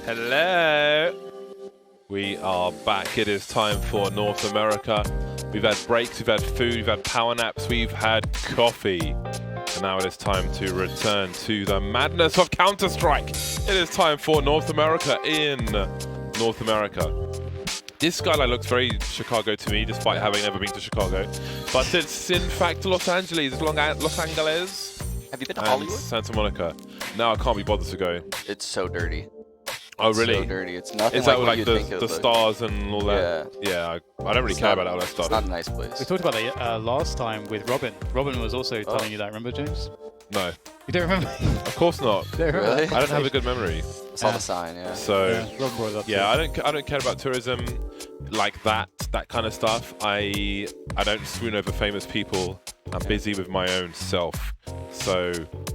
Hello. We are back. It is time for North America. We've had breaks, we've had food, we've had power naps, we've had coffee. And now it is time to return to the madness of Counter-Strike. It is time for North America in North America. This skyline looks very Chicago to me, despite having never been to Chicago. But it's in fact Los Angeles. Los Angeles. Have you been to Hollywood? Santa Monica. No, I can't be bothered to go. It's so dirty. Oh, really? So dirty. It's nothing Is that like what like you think the stars and all that? Yeah, I don't really care about all that stuff. It's not a nice place. We talked about that last time with Robin. Robin was also telling you that. Remember, James? No. You don't remember? Of course not. Really? I don't have a good memory. I saw the sign, yeah. So Robin brought it up yeah, I don't care about tourism like that kind of stuff. I don't swoon over famous people. I'm busy with my own self. So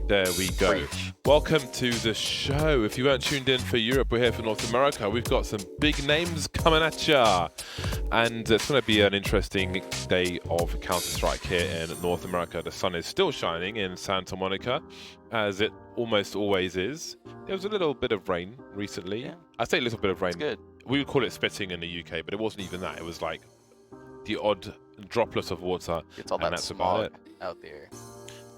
there we go. Preach. Welcome to the show. If you weren't tuned in for Europe, we're here for North America. We've got some big names coming at ya. And it's going to be an interesting day of Counter-Strike here in North America. The sun is still shining in Santa Monica, as it almost always is. There was a little bit of rain recently. Yeah. I say a little bit of rain. It's good. We would call it spitting in the UK, but it wasn't even that. It was like the odd droplet of water. It's all and that that's about smog it. out there.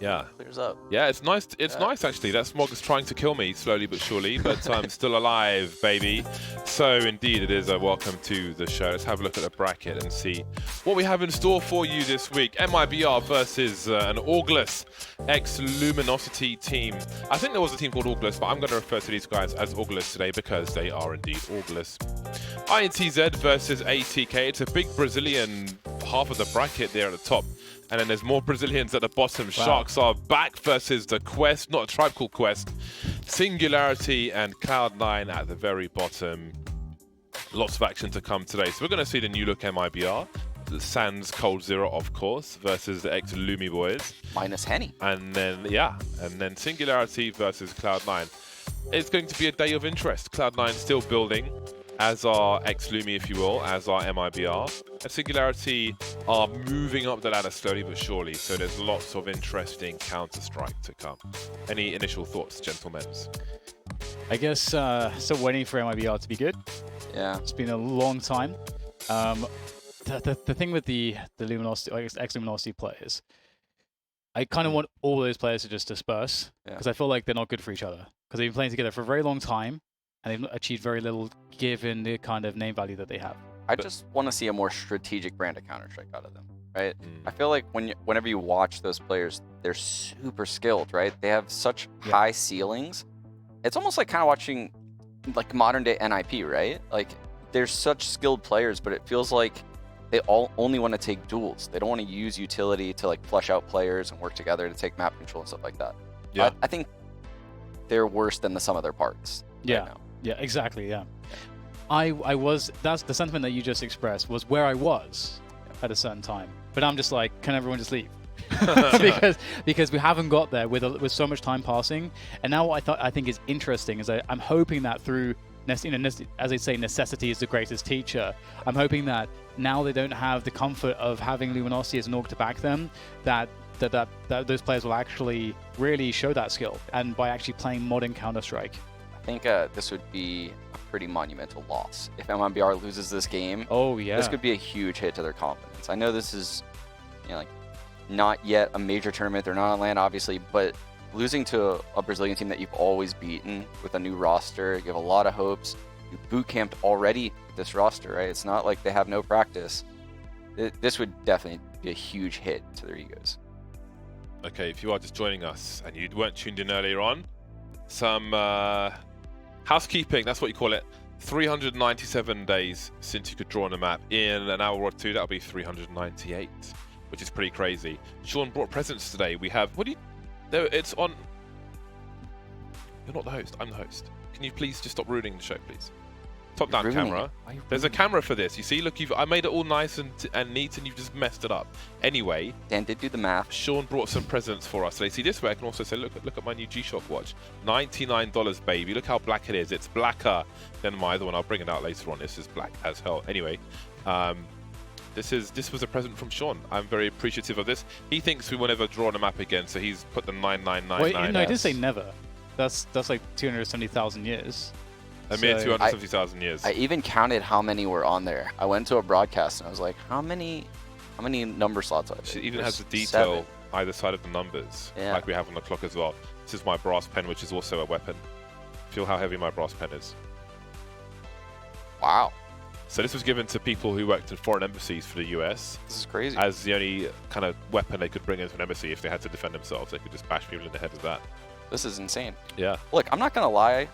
Yeah. Clears up. Yeah, it's nice. It's nice actually. That smog is trying to kill me slowly but surely, but I'm still alive, baby. So indeed, it is a welcome to the show. Let's have a look at the bracket and see what we have in store for you this week. MIBR versus an Augless ex-Luminosity team. I think there was a team called Augless, but I'm going to refer to these guys as Augless today because they are indeed Augless. INTZ versus ATK. It's a big Brazilian half of the bracket there at the top. And then there's more Brazilians at the bottom. Wow. Sharks are back versus the Quest, not a tribe called Quest. Singularity and Cloud9 at the very bottom. Lots of action to come today. So we're going to see the new look MIBR. Sans Cold Zero, of course, versus the ex-Lumi boys. Minus Henny. And then, yeah, and then Singularity versus Cloud9. It's going to be a day of interest. Cloud9 still building, as are ex-Lumi, if you will, as are MIBR. And Singularity are moving up the ladder slowly but surely, so there's lots of interesting Counter-Strike to come. Any initial thoughts, gentlemen? I guess still waiting for MIBR to be good. Yeah. It's been a long time. The thing with the Luminosity, I guess ex-Luminosity players, I kind of want all those players to just disperse because I feel like they're not good for each other because they've been playing together for a very long time and they've achieved very little given the kind of name value that they have. I just want to see a more strategic brand of Counter-Strike out of them, right? I feel like whenever you watch those players, they're super skilled, right? They have such high ceilings. It's almost like kind of watching like modern day NIP, right? Like they're such skilled players, but it feels like they all only want to take duels. They don't want to use utility to like flush out players and work together to take map control and stuff like that. Yeah. I think they're worse than the sum of their parts. Yeah. Right now. Yeah, exactly. Yeah. That's the sentiment that you just expressed was where I was at a certain time. But I'm just like, can everyone just leave? because we haven't got there with so much time passing. And now what I think is interesting is I'm hoping that through, as they say, necessity is the greatest teacher. I'm hoping that now they don't have the comfort of having Luminosity as an org to back them, that those players will actually really show that skill, and by actually playing modern Counter-Strike. I think this would be a pretty monumental loss. If MIBR loses this game, this could be a huge hit to their confidence. I know this is, like not yet a major tournament. They're not on LAN, obviously, but losing to a Brazilian team that you've always beaten with a new roster, you have a lot of hopes. You boot camped already with this roster, right? It's not like they have no practice. This would definitely be a huge hit to their egos. Okay, if you are just joining us and you weren't tuned in earlier on, some housekeeping, that's what you call it. 397 days since you could draw on a map. In an hour or two, that'll be 398, which is pretty crazy. Sean brought presents today. We have, no, it's on. You're not the host, I'm the host. Can you please just stop ruining the show, please? Top down camera. There's a camera for this. You see, look, I made it all nice and neat, and you've just messed it up. Anyway, Dan did do the math. Sean brought some presents for us today. See, this way I can also say, look at my new G-Shock watch. $99, baby. Look how black it is. It's blacker than my other one. I'll bring it out later on. This is black as hell. Anyway, this was a present from Sean. I'm very appreciative of this. He thinks we will never draw on a map again, so he's put the 9999. Wait, no, he did say never. That's like 270,000 years. A mere 270,000 years. I even counted how many were on there. I went to a broadcast and I was like, how many number slots are there? It even has the detail either side of the numbers, Yeah. like we have on the clock as well. This is my brass pen, which is also a weapon. Feel how heavy my brass pen is. Wow. So this was given to people who worked in foreign embassies for the US. This is crazy. As the only kind of weapon they could bring into an embassy if they had to defend themselves. They could just bash people in the head with that. This is insane. Yeah. Look, I'm not going to lie.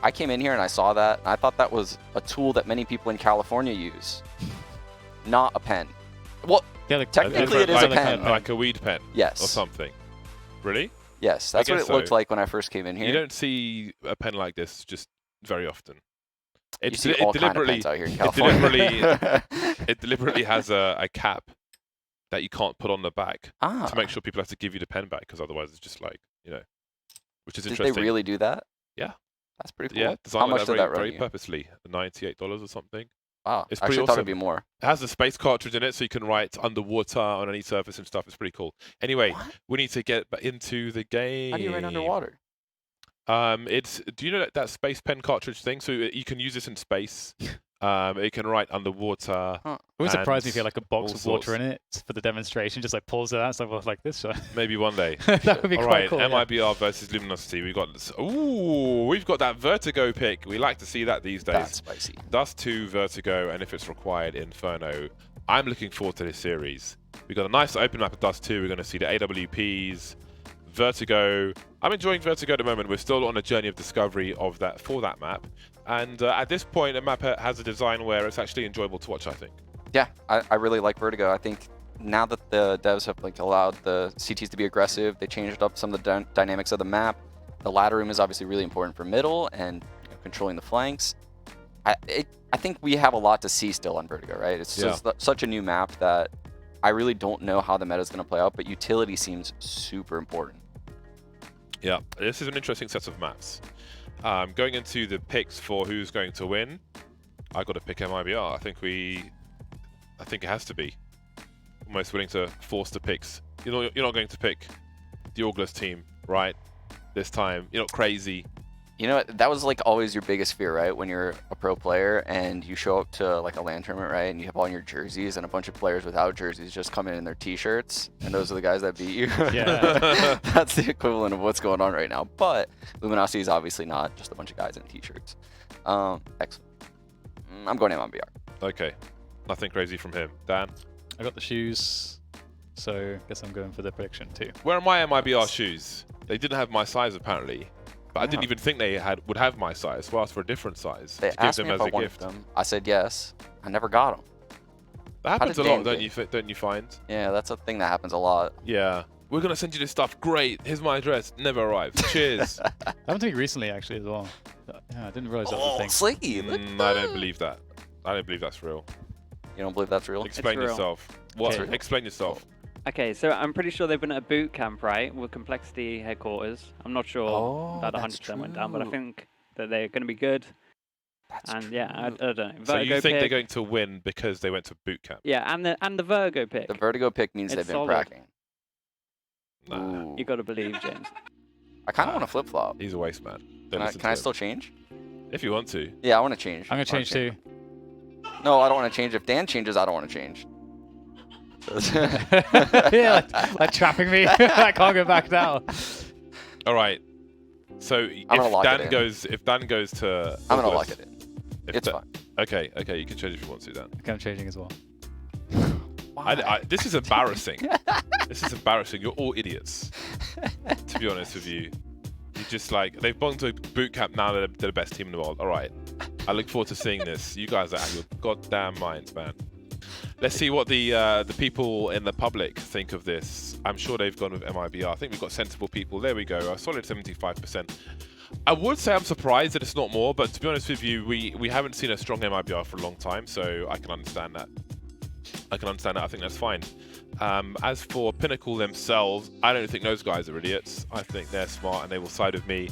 I came in here and I saw that, and I thought that was a tool that many people in California use. Not a pen. Well, Yeah, technically it is a pen. Like a weed pen. Yes. Or something. Really? Yes, that's what guess it looked like when I first came in here. You don't see a pen like this just very often. You see all kind of pens out here in California. It deliberately has a cap that you can't put on the back to make sure people have to give you the pen back, because otherwise it's just like, which is interesting. Did they really do that? Yeah. That's pretty cool. Yeah, How much did that run very you? purposely, $98 or something. Wow, It's I pretty actually thought awesome. it'd be more. It has a space cartridge in it, so you can write underwater on any surface and stuff. It's pretty cool. Anyway, we need to get into the game. How do you write underwater? Do you know that space pen cartridge thing? So you can use this in space. It can write underwater. It would surprise me if you had like a box all of water sorts. in it for the demonstration, just like pulls it out, so like this. Maybe one day. That would be All quite right, cool. MIBR versus Luminosity. We've got this. Ooh, we've got that Vertigo pick. We like to see that these days. That's spicy. Dust 2, Vertigo, and if it's required, Inferno. I'm looking forward to this series. We've got a nice open map of Dust 2. We're going to see the AWPs, Vertigo. I'm enjoying Vertigo at the moment. We're still on a journey of discovery of for that map. And at this point, the map has a design where it's actually enjoyable to watch, I think. Yeah, I really like Vertigo. I think now that the devs have allowed the CTs to be aggressive, they changed up some of the dynamics of the map. The ladder room is obviously really important for middle and controlling the flanks. I think we have a lot to see still on Vertigo, right? It's just such a new map that I really don't know how the meta is going to play out, but utility seems super important. Yeah, this is an interesting set of maps. Going into the picks for who's going to win, I got to pick MIBR. I think it has to be. Almost willing to force the picks. You're not going to pick the August team, right? This time, you're not crazy. You know, that was always your biggest fear, right? When you're a pro player and you show up to a LAN tournament, right? And you have all your jerseys and a bunch of players without jerseys just come in their t-shirts, and those are the guys that beat you. Yeah. That's the equivalent of what's going on right now. But Luminosity is obviously not just a bunch of guys in t-shirts. Excellent. I'm going MIBR. Okay, nothing crazy from him. Dan? I got the shoes, so I guess I'm going for the prediction too. Where are my MIBR shoes? They didn't have my size apparently. But I didn't even think they would have my size, so I asked for a different size They to give asked them me as if I a wanted gift. them. I said yes. I never got them. That happens a lot, don't you find? Yeah, that's a thing that happens a lot. Yeah. We're going to send you this stuff. Great. Here's my address. Never arrived. Cheers. Happened to me recently, actually, as well. Yeah, I didn't realize that was a thing. Slicky, look I don't believe that. I don't believe that's real. You don't believe that's real? Explain real. yourself. What? Okay. Explain yourself. Okay, so I'm pretty sure they've been at a boot camp, right, with Complexity headquarters. I'm not sure that 100% went down, but I think that they're going to be good. That's and yeah, I don't know. So you Vertigo think they're pick. going to win because they went to boot camp? Yeah, and the Virgo pick. The Vertigo pick means It's they've been solid. cracking. Nah. Ooh. You got to believe, James. I kind of want to flip flop. He's a waste man. Can I still change? If you want to. Yeah, I want to change. I'm going to change too. No, I don't want to change. If Dan changes, I don't want to change. Yeah, like trapping me. I can't go back now. All right. So if Dan goes to, I'm gonna lock it in. If It's fine. Okay, you can change if you want to, Dan. Okay, I'm changing as well. This is embarrassing. This is embarrassing. You're all idiots. To be honest with you, you just they've gone to boot camp now. They're the best team in the world. All right. I look forward to seeing this. You guys are out of your goddamn minds, man. Let's see what the people in the public think of this. I'm sure they've gone with MIBR. I think we've got sensible people. There we go. A solid 75%. I would say I'm surprised that it's not more, but to be honest with you, we haven't seen a strong MIBR for a long time, so I can understand that. I think that's fine. As for Pinnacle themselves, I don't think those guys are idiots. I think they're smart and they will side with me.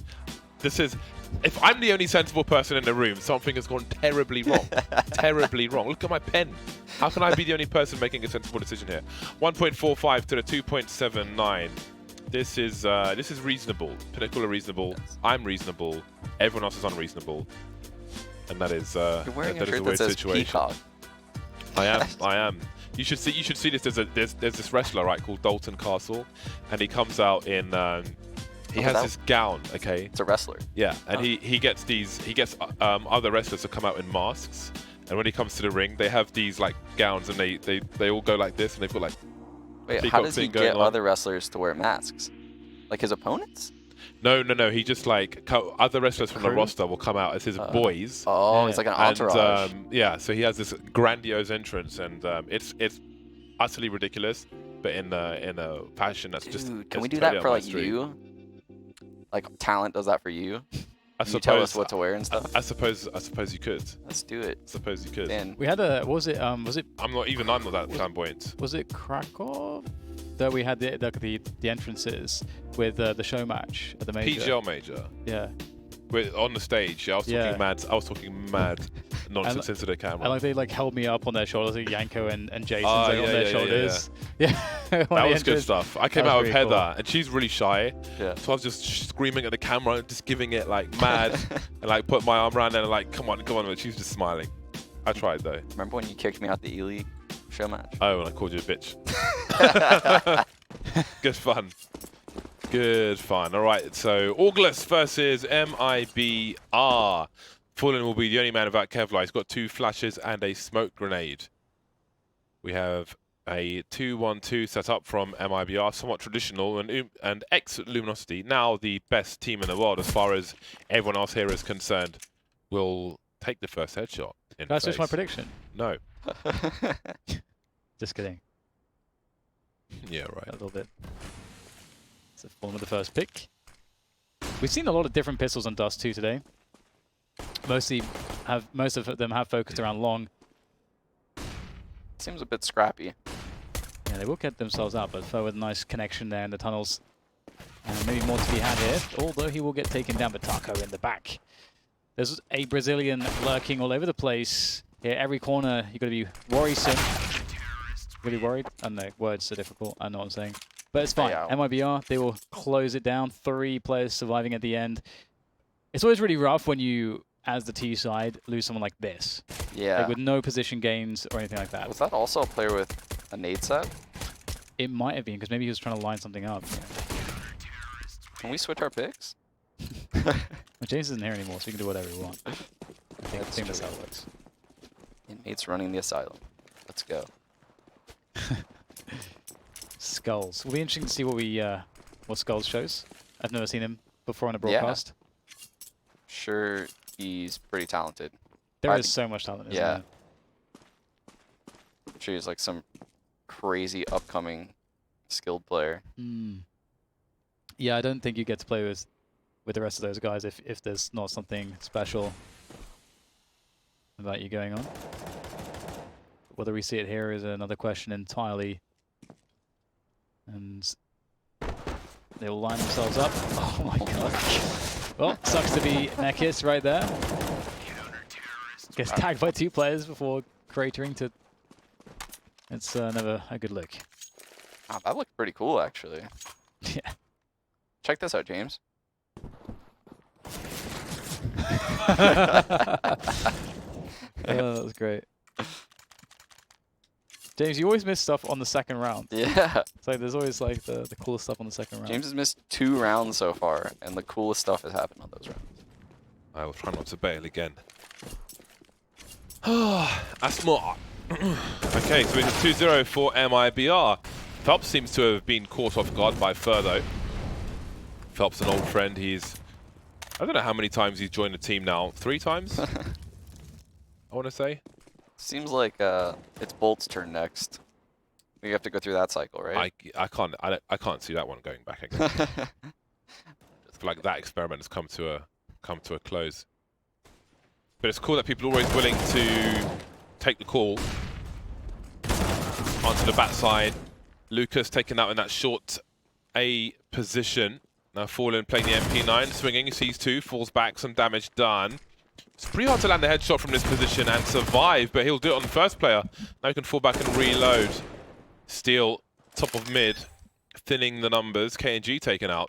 If I'm the only sensible person in the room, something has gone terribly wrong. Terribly wrong. Look at my pen. How can I be the only person making a sensible decision here? 1.45 to the 2.79. This is reasonable. Pinnacle are reasonable. I'm reasonable. Everyone else is unreasonable. and that is You're wearing that a is shirt a that weird says situation. Peacock. I am. You should see this. There's this wrestler, right, called Dalton Castle, and he comes out in he has this gown, okay? It's a wrestler. Yeah, and he gets other wrestlers to come out in masks, and when he comes to the ring, they have these like gowns, and they all go like this, and they've got like. Wait, how does he get other wrestlers to wear masks? Like his opponents? No. He just like other wrestlers from the roster will come out as his boys. Oh, it's like an entourage. And, yeah, so he has this grandiose entrance, and it's utterly ridiculous, but in a fashion that's just. Can we do that for like you? Like talent does that for you? Can you tell us what to wear and stuff? I suppose you could. Let's do it. I suppose you could. And we had a was it I'm not that flamboyant. Was it Krakow that we had the entrances with the show match at the major? PGL major. Yeah. On the stage, I was talking mad nonsense into the camera. And like they like held me up on their shoulders, like Yanko and Jason's on their shoulders. Yeah. That was good stuff. I came out with Heather, cool. and she's really shy. Yeah. So I was just screaming at the camera, and just giving it like mad, and like put my arm around her and like, come on, but she's just smiling. I tried though. Remember when you kicked me out the E-League show match? Oh, and I called you a bitch. Good fun. Good fun. All right, so August versus MIBR. Fallen will be the only man without Kevlar. He's got 2 flashes and a smoke grenade. We have a 2-1-2 set up from MIBR, somewhat traditional, and ex-Luminosity, now the best team in the world as far as everyone else here is concerned, will take the first headshot. Can I switch my prediction? No. Just kidding. Yeah, right. A little bit. So Fallen with the first pick. We've seen a lot of different pistols on Dust 2 today. Most of them have focused around long. Seems a bit scrappy. Yeah, they will get themselves out, but Foe with a nice connection there in the tunnels. And maybe more to be had here, although he will get taken down by Taco in the back. There's a Brazilian lurking all over the place. Here, every corner, you've got to be worrisome. Really worried? I don't know, words are difficult, I know what I'm saying. But it's fine. MIBR, they will close it down. 3 players surviving at the end. It's always really rough when you, as the T side, lose someone like this. Yeah. Like with no position gains or anything like that. Was that also a player with a nade set? It might have been, because maybe he was trying to line something up. Can we switch our picks? Well, James isn't here anymore, so you can do whatever you want. I think that's how it works. Inmates running the asylum. Let's go. Skulls. It'll be interesting to see what Skulls shows. I've never seen him before on a broadcast. Yeah. Sure, he's pretty talented. There is so much talent, isn't there? I'm sure he's like some crazy upcoming skilled player. Yeah, I don't think you get to play with the rest of those guys if there's not something special about you going on. Whether we see it here is another question entirely. And they will line themselves up. Oh my god. Well, sucks to be Nekis right there. Gets tagged by 2 players before cratering to... It's never a good look. Oh, that looked pretty cool, actually. Yeah. Check this out, James. Oh, that was great. James, you always miss stuff on the second round. Yeah. It's like there's always like the coolest stuff on the second round. James has missed 2 rounds so far, and the coolest stuff has happened on those rounds. I will try not to bail again. That's more. Okay, so it's 2-0 for MIBR. Phelps seems to have been caught off guard by Furtho. Phelps, an old friend. I don't know how many times he's joined the team now. 3 times? I want to say. Seems like it's Bolt's turn next. We have to go through that cycle, right? I can't see that one going back again. I feel like that experiment has come to a close. But it's cool that people are always willing to take the call onto the backside. Lucas taken out in that short A position. Now Fallen playing the MP9, swinging, sees 2, falls back, some damage done. It's pretty hard to land the headshot from this position and survive, but he'll do it on the first player. Now he can fall back and reload. Steal, top of mid, thinning the numbers. KNG taken out.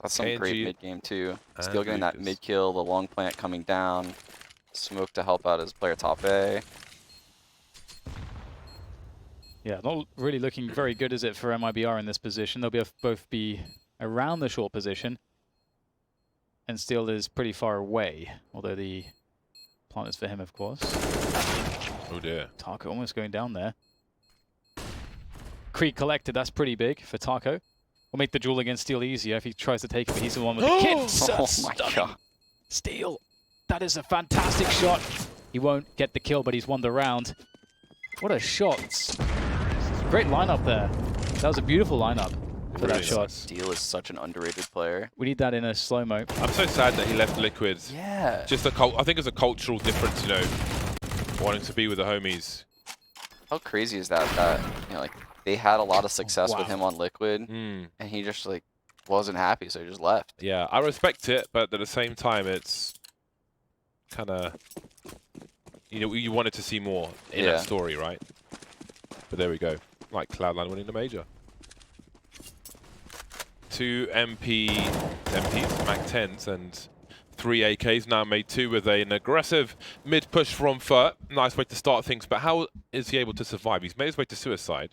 That's some KNG great mid game too. Still getting Lucas. that mid kill, the long plant coming down. Smoke to help out his player top A. Yeah, not really looking very good, is it, for MIBR in this position? They'll both be around the short position. And Steel is pretty far away, although the plant is for him, of course. Oh dear. Taco almost going down there. Creek collected, that's pretty big for Taco. Will make the duel against Steel easier if he tries to take it, but he's the one with the kits. Oh my god. Steel, that is a fantastic shot. He won't get the kill, but he's won the round. What a shot. Great lineup there. That was a beautiful lineup for that shot. Steel is such an underrated player. We need that in a slow-mo. I'm so sad that he left Liquid. Yeah. Just I think it's a cultural difference, you know, wanting to be with the homies. How crazy is that? That, you know, like, they had a lot of success with Wow. him on Liquid, and he just like wasn't happy, so he just left. Yeah, I respect it, but at the same time, it's kind of, you know, you wanted to see more in that story, right? But there we go, like Cloud9 winning the major. 2 MPs, Mac 10s, and 3 AKs now made 2 with an aggressive mid push from Furt. Nice way to start things, but how is he able to survive? He's made his way to suicide.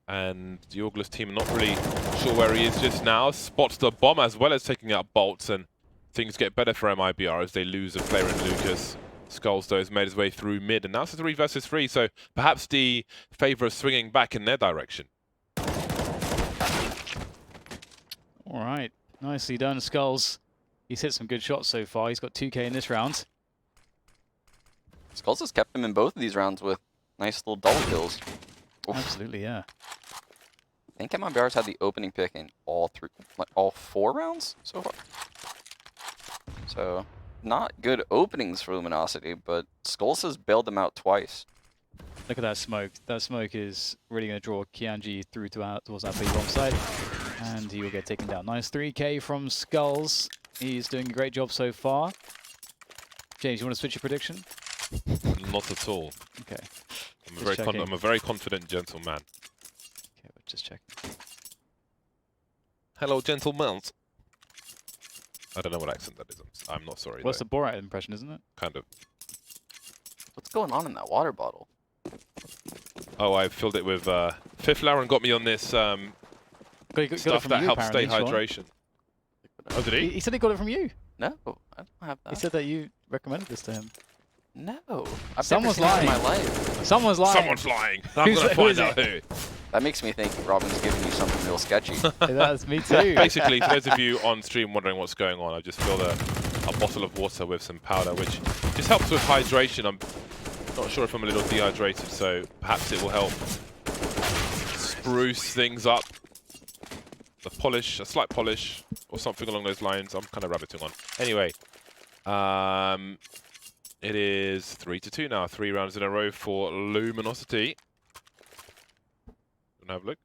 And the August team are not really sure where he is just now. Spots the bomb as well as taking out bolts, and things get better for MIBR as they lose a player in Lucas. Skulls, though, has made his way through mid, and now it's a 3 versus 3, so perhaps the favor of swinging back in their direction. All right, nicely done, Skulls. He's hit some good shots so far. He's got 2K in this round. Skulls has kept him in both of these rounds with nice little double kills. Oof. Absolutely, yeah. I think MIBR's had the opening pick in all 4 rounds so far. So, not good openings for Luminosity, but Skulls has bailed them out twice. Look at that smoke. That smoke is really going to draw Kianji through towards that B bomb side. And he will get taken down. Nice 3K from Skulls. He's doing a great job so far. James, you want to switch your prediction? Not at all. Okay. I'm a very confident gentleman. Okay, we'll just check. Hello, gentlemen. I don't know what accent that is. I'm not sorry. Well, it's a Borat impression, isn't it? Kind of. What's going on in that water bottle? Oh, I filled it with... Fifth Lauren got me on this got it stuff from that you, helps stay apparently, Sean. hydration. Oh, did he? He said he got it from you. No, I don't have that. He said that you recommended this to him. No. I've Someone's never seen it lying. in my life. Someone's lying. Someone's lying. I'm going to find out who. That makes me think Robin's giving you something real sketchy. That's me too. Basically, for those of you on stream wondering what's going on, I've just filled a bottle of water with some powder, which just helps with hydration. I'm not sure if I'm a little dehydrated, so perhaps it will help spruce things up. A slight polish, or something along those lines. I'm kind of rabbiting on. Anyway, it is 3-2 now. 3 rounds in a row for Luminosity. Have a look.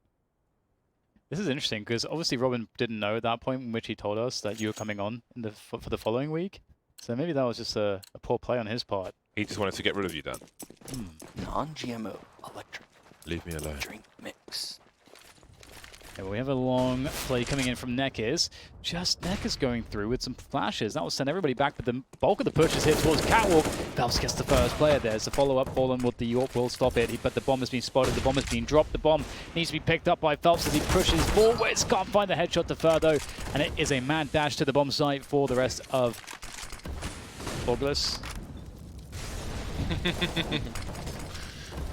This is interesting because obviously Robin didn't know at that point in which he told us that you were coming on in for the following week. So maybe that was just a poor play on his part. He just wanted to get rid of you, Dan. Non-GMO electric Leave me alone. drink mix. Okay, well, we have a long play coming in from Neckers. Just Neckers going through with some flashes. That will send everybody back, but the bulk of the push is here towards Catwalk. Phelps gets the first player. There's a follow-up fallen with the York will stop it, but the bomb has been spotted. The bomb has been dropped. The bomb needs to be picked up by Phelps as he pushes forwards. Can't find the headshot to Furtho, and it is a mad dash to the bomb site for the rest of August.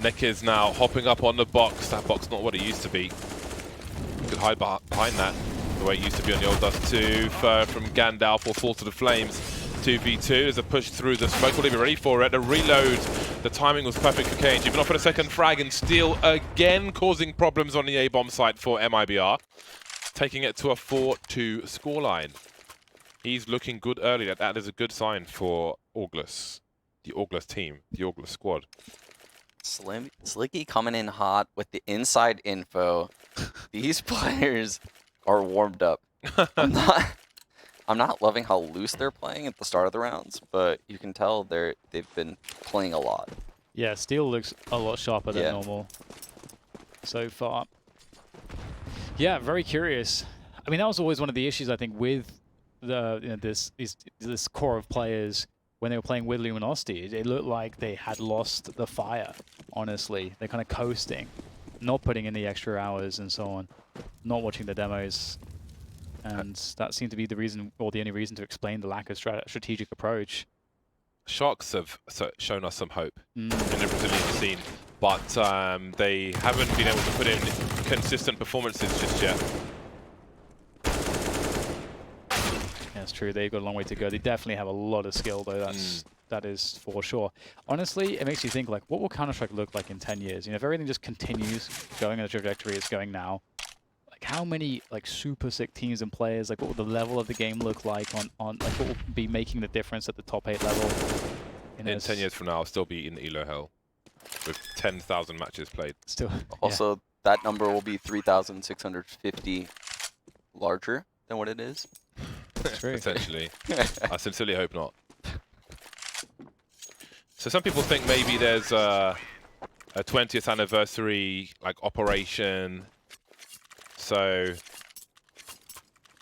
Nick is now hopping up on the box. That box not what it used to be. You could hide behind that the way it used to be on the old Dust 2. From Gandalf will fall to the flames. 2v2 as a push through the smoke. Will he be ready for it? A reload. The timing was perfect for KNG. But not for a second frag, and Steel again causing problems on the A-bomb site for MIBR. Taking it to a 4-2 scoreline. He's looking good early. That is a good sign for August. The August team. The August squad. Slicky coming in hot with the inside info. These players are warmed up. I'm not loving how loose they're playing at the start of the rounds, but you can tell they've been playing a lot. Yeah, Steel looks a lot sharper than normal so far. Yeah, very curious. I mean, that was always one of the issues, I think, with the this core of players when they were playing with Luminosity. It looked like they had lost the fire, honestly. They're kind of coasting, not putting in the extra hours and so on, not watching the demos. And that seemed to be the reason, or the only reason to explain the lack of strategic approach. Sharks have shown us some hope in the Brazilian scene, but they haven't been able to put in consistent performances just yet. Yeah, it's true. They've got a long way to go. They definitely have a lot of skill, though. That is for sure. Honestly, it makes you think, like, what will Counter-Strike look like in 10 years? You know, if everything just continues going on the trajectory it's going now, like, how many, like, super sick teams and players, like, what will the level of the game look like on like, what will be making the difference at the top 8 level? You know, in 10 years from now, I'll still be in Elo hell with 10,000 matches played. Still, also, that number will be 3,650 larger than what it is. True. Essentially. I sincerely hope not. So some people think maybe there's a 20th anniversary like operation. So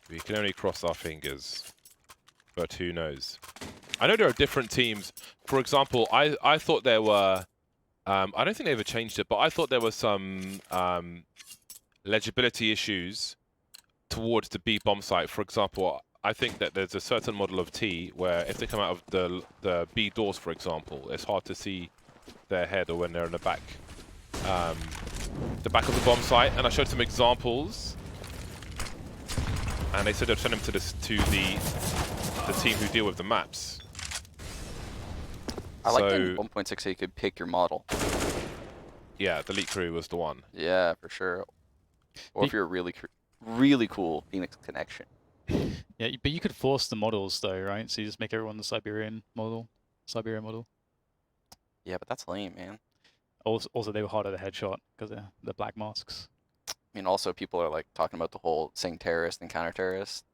we can only cross our fingers, but who knows? I know there are different teams. For example, I thought there were, I don't think they ever changed it, but I thought there were some legibility issues towards the B bomb site. For example, I think that there's a certain model of T where if they come out of the B doors, for example, it's hard to see their head or when they're in the back of the bomb site. And I showed some examples, and they said they'd send them to the team who deal with the maps. I like in 1.6 you could pick your model. Yeah, the Elite Crew was the one. Yeah, for sure. Or if you're really cool, Phoenix Connection. Yeah, but you could force the models though, right? So you just make everyone the Siberian model. Yeah, but that's lame, man. Also, they were harder to headshot because of the black masks. I mean, also people are like talking about the whole saying terrorist and counter-terrorist,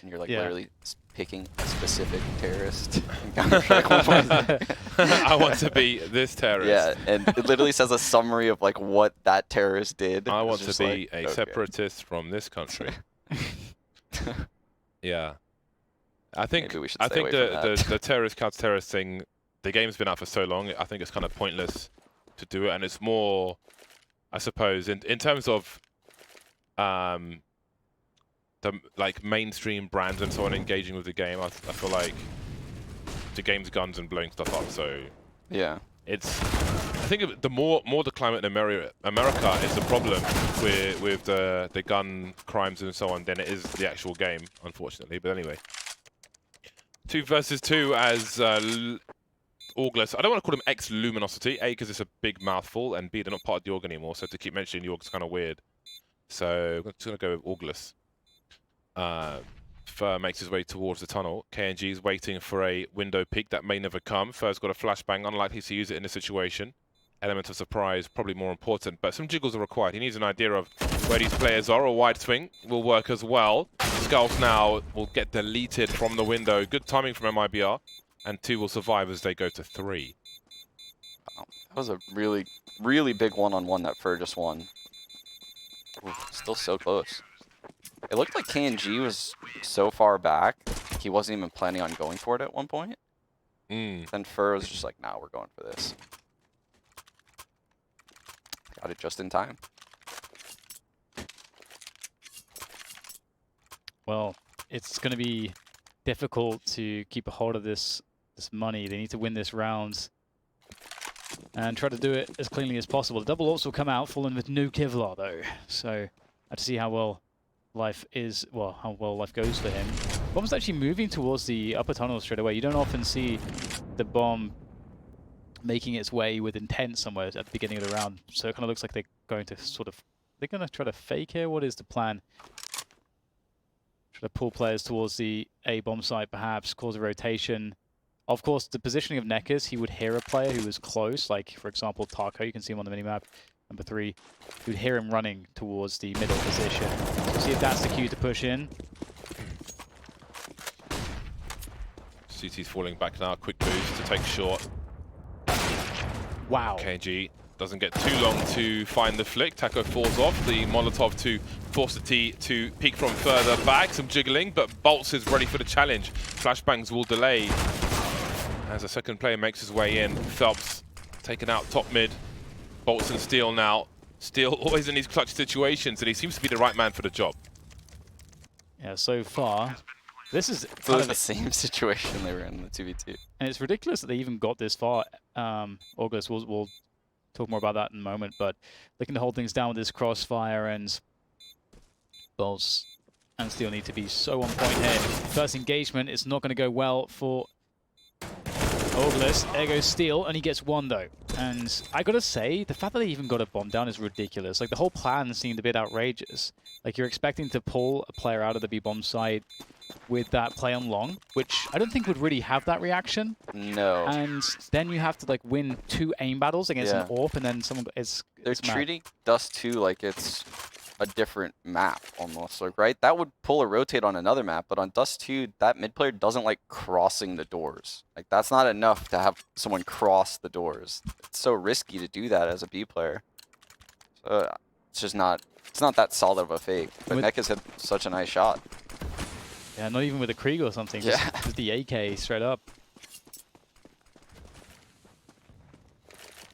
and you're like literally picking a specific terrorist in Counter-Strike 1.6. I want to be this terrorist. Yeah, and it literally says a summary of like what that terrorist did. I want to be a separatist from this country. Yeah, I think the terrorist counter-terrorist thing, the game's been out for so long. I think it's kind of pointless to do it, and it's more, I suppose, in terms of the like mainstream brands and so on engaging with the game. I feel like the game's guns and blowing stuff up. So yeah, it's. I think the more the climate in America is the problem with the gun crimes and so on than it is the actual game, unfortunately. But anyway, 2 versus 2 as Orgless. I don't want to call them ex-Luminosity, A, because it's a big mouthful, and B, they're not part of the org anymore, so to keep mentioning the org is kind of weird. So I'm just going to go with Orgless. Fur makes his way towards the tunnel. KNG is waiting for a window peek that may never come. Fur's got a flashbang, unlikely to use it in this situation. Element of surprise, probably more important, but some jiggles are required. He needs an idea of where these players are. A wide swing will work as well. Skulls now will get deleted from the window. Good timing from MIBR. And 2 will survive as they go to 3. Wow. That was a really, really big one-on-one that Fur just won. Ooh, still so close. It looked like KNG was so far back, he wasn't even planning on going for it at one point. Then Fur was just like, nah, we're going for this. Got it just in time. Well, it's going to be difficult to keep a hold of this money. They need to win this round and try to do it as cleanly as possible. The double ops will come out, falling with no Kevlar though. So I have to see how well life is, well, how well life goes for him. Bomb's actually moving towards the upper tunnel straight away. You don't often see the bomb making its way with intent somewhere at the beginning of the round. So it kind of looks like they're going to they're going to try to fake here. What is the plan? Try to pull players towards the A bomb site, perhaps cause a rotation. Of course, the positioning of Neckers, he would hear a player who was close, like for example Taco. You can see him on the minimap. Number 3, you would hear him running towards the middle position. So see if that's the cue to push in. CT's falling back now. Quick boost to take a shot. Wow. KNG Doesn't get too long to find the flick. Taco falls off. The Molotov to force the T to peek from further back. Some jiggling, but Bolts is ready for the challenge. Flashbangs will delay as a second player makes his way in. Phelps taken out top mid. Bolts and Steel now. Steel always in these clutch situations, and he seems to be the right man for the job. Yeah, so far, this is kind of the same situation they were in the 2v2. And it's ridiculous that they even got this far. August, we'll talk more about that in a moment, but looking to hold things down with this crossfire, and Bolts and Steel need to be so on point here. First engagement is not going to go well for August. There goes Steel, and he gets one though. And I gotta say, the fact that they even got a bomb down is ridiculous. Like, the whole plan seemed a bit outrageous. Like, you're expecting to pull a player out of the B-bomb side with that play on long, which I don't think would really have that reaction. No. And then you have to like win 2 aim battles against an AWP, and then someone They're treating Dust 2 like it's a different map almost, like, right? That would pull or rotate on another map, but on Dust 2, that mid player doesn't like crossing the doors. Like, that's not enough to have someone cross the doors. It's so risky to do that as a B player. So it's just not. It's not that solid of a fake. But Nekka's had such a nice shot. Yeah, not even with a Krieg or something. Just the AK straight up.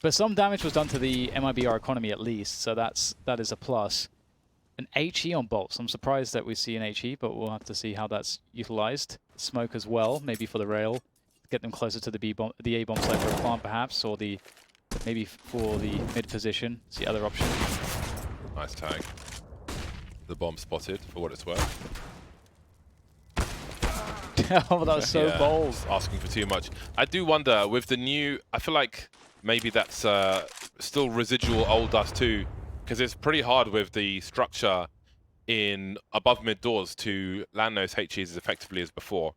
But some damage was done to the MIBR economy at least, so that is a plus. An HE on Bolts. I'm surprised that we see an HE, but we'll have to see how that's utilized. Smoke as well, maybe for the rail. Get them closer to the A-bomb side for a plant perhaps, or maybe for the mid position. It's the other option. Nice tag. The bomb spotted, for what it's worth. Oh, that was so bold. Asking for too much. I do wonder, with the new... I feel like maybe that's still residual old Dust 2, because it's pretty hard with the structure in above mid doors to land those HEs as effectively as before.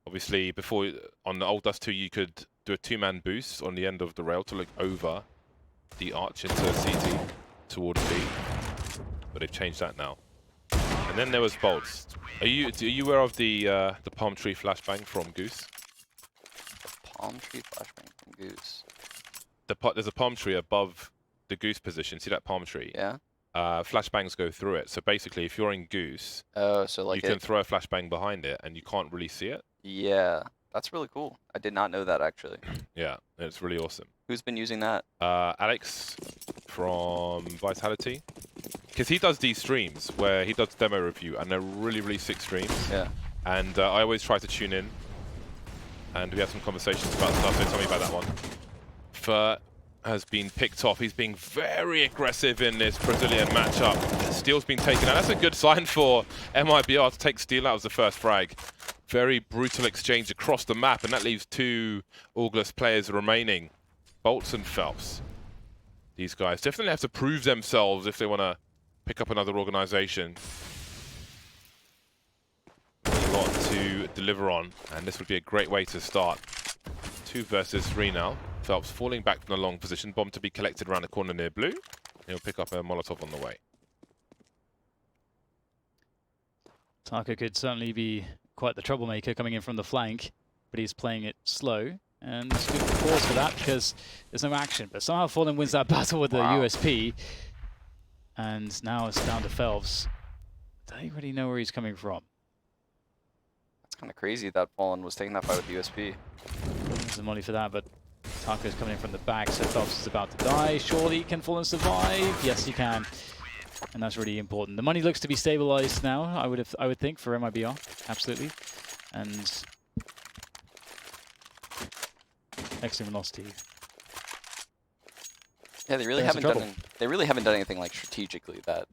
Obviously, before on the old Dust 2, you could do a 2-man boost on the end of the rail to look over the arch into CT towards B, but they've changed that now. And then there was Bolts. Are you aware of the palm tree flashbang from Goose? The palm tree flashbang from Goose. There's a palm tree above the Goose position. See that palm tree? Yeah. Flashbangs go through it. So basically, if you're in Goose, so like you can throw a flashbang behind it, and you can't really see it. Yeah, that's really cool. I did not know that actually. Yeah, it's really awesome. Who's been using that? Alex from Vitality. Because he does these streams where he does demo review, and they're really, really sick streams. Yeah. And I always try to tune in, and we have some conversations about stuff. So tell me about that one. Fur has been picked off. He's being very aggressive in this Brazilian matchup. Steel's been taken out. That's a good sign for MIBR to take Steel out as the first frag. Very brutal exchange across the map, and that leaves 2 August players remaining. Bolts and Phelps. These guys definitely have to prove themselves if they want to pick up another organization. A lot to deliver on, and this would be a great way to start. 2 versus 3 now. Phelps falling back from the long position. Bomb to be collected around the corner near blue. He'll pick up a Molotov on the way. Taco could certainly be quite the troublemaker coming in from the flank, but he's playing it slow. And it's good pause for that because there's no action. But somehow Fallen wins that battle with the USP. And now it's down to Phelps. Don't really know where he's coming from. That's kind of crazy that Fallen was taking that fight with the USP. There's the money for that, but Taco's coming in from the back, so Phelps is about to die. Surely can Fallen survive? Yes, he can. And that's really important. The money looks to be stabilized now, I would think, for MIBR. Absolutely. And ex-Luminosity. Yeah, they really haven't done anything like strategically that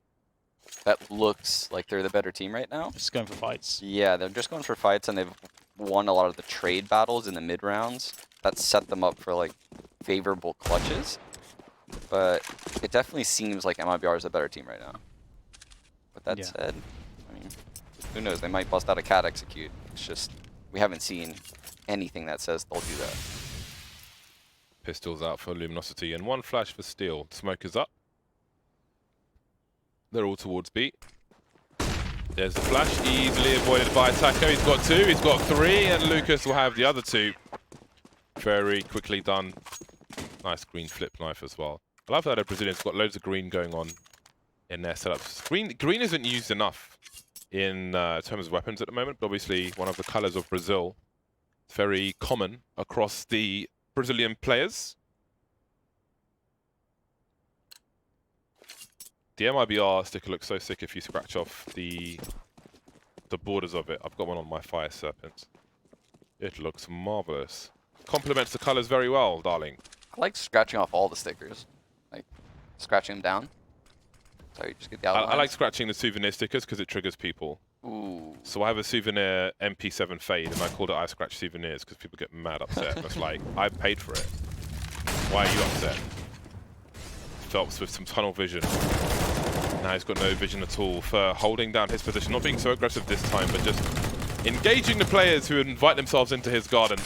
looks like they're the better team right now. Just going for fights. Yeah, they're just going for fights, and they've won a lot of the trade battles in the mid rounds. That set them up for like favorable clutches. But it definitely seems like MIBR is a better team right now. With that said, I mean, who knows? They might bust out a cat execute. It's just we haven't seen anything that says they'll do that. Pistols out for Luminosity and 1 flash for Steel. Smoke is up. They're all towards B. There's the flash, easily avoided by Taco. He's got 2, he's got 3, and Lucas will have the other 2. Very quickly done. Nice green flip knife as well. I love that the Brazilians got loads of green going on in their setups. Green isn't used enough in terms of weapons at the moment, but obviously one of the colors of Brazil. It's very common across the Brazilian players. The MIBR sticker looks so sick if you scratch off the borders of it. I've got one on my Fire Serpent. It looks marvelous. Complements the colors very well, darling. I like scratching off all the stickers. Like, scratching them down. So you just get the outlines. I like scratching the souvenir stickers because it triggers people. Ooh. So I have a souvenir MP7 Fade, and I called it I Scratch Souvenirs because people get mad upset. And it's like, I paid for it. Why are you upset? Phelps with some tunnel vision. Now he's got no vision at all for holding down his position. Not being so aggressive this time, but just engaging the players who invite themselves into his garden.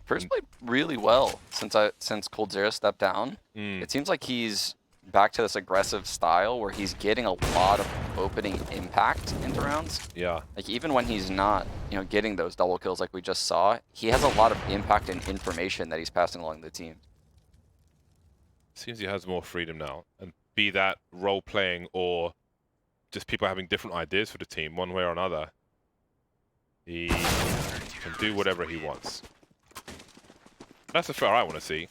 First played really well since coldzera stepped down. It seems like he's back to this aggressive style where he's getting a lot of opening impact into rounds. Yeah. Like even when he's not, getting those double kills like we just saw, he has a lot of impact and information that he's passing along the team. Seems he has more freedom now, and be that role playing or just people having different ideas for the team, one way or another. He can do whatever he wants. That's the fare I want to see.